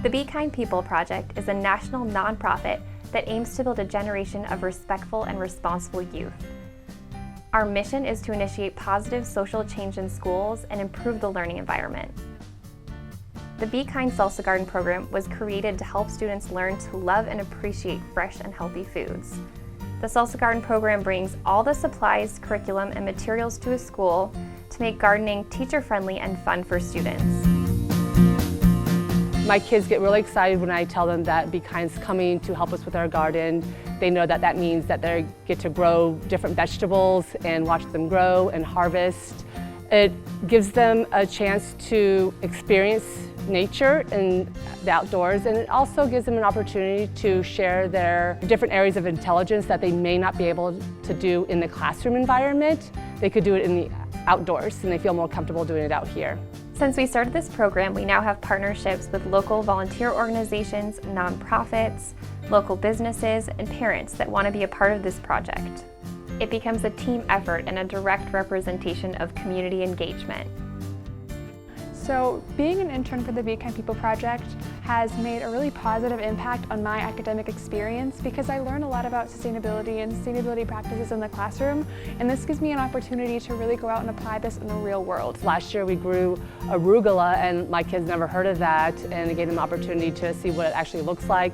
The Be Kind People Project is a national nonprofit that aims to build a generation of respectful and responsible youth. Our mission is to initiate positive social change in schools and improve the learning environment. The Be Kind Salsa Garden program was created to help students learn to love and appreciate fresh and healthy foods. The Salsa Garden program brings all the supplies, curriculum, and materials to a school to make gardening teacher-friendly and fun for students. My kids get really excited when I tell them that Be Kind's coming to help us with our garden. They know that that means that they get to grow different vegetables and watch them grow and harvest. It gives them a chance to experience nature and the outdoors, and it also gives them an opportunity to share their different areas of intelligence that they may not be able to do in the classroom environment. They could do it in the outdoors, and they feel more comfortable doing it out here. Since we started this program, we now have partnerships with local volunteer organizations, nonprofits, local businesses, and parents that want to be a part of this project. It becomes a team effort and a direct representation of community engagement. So being an intern for the Be Kind People Project has made a really positive impact on my academic experience because I learn a lot about sustainability and sustainability practices in the classroom, and this gives me an opportunity to really go out and apply this in the real world. Last year we grew arugula, and my kids never heard of that, and it gave them an opportunity to see what it actually looks like,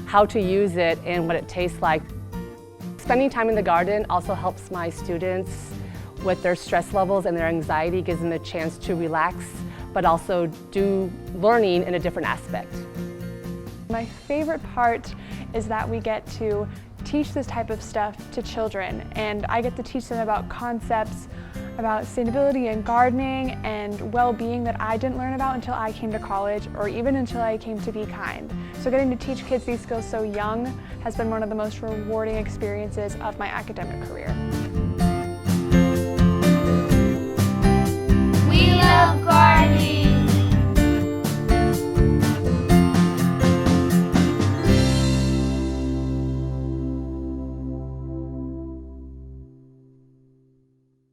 how to use it, and what it tastes like. Spending time in the garden also helps my students with their stress levels and their anxiety, gives them a chance to relax, but also do learning in a different aspect. My favorite part is that we get to teach this type of stuff to children, and I get to teach them about concepts about sustainability and gardening and well-being that I didn't learn about until I came to college or even until I came to Be Kind. So getting to teach kids these skills so young has been one of the most rewarding experiences of my academic career. We love gardening.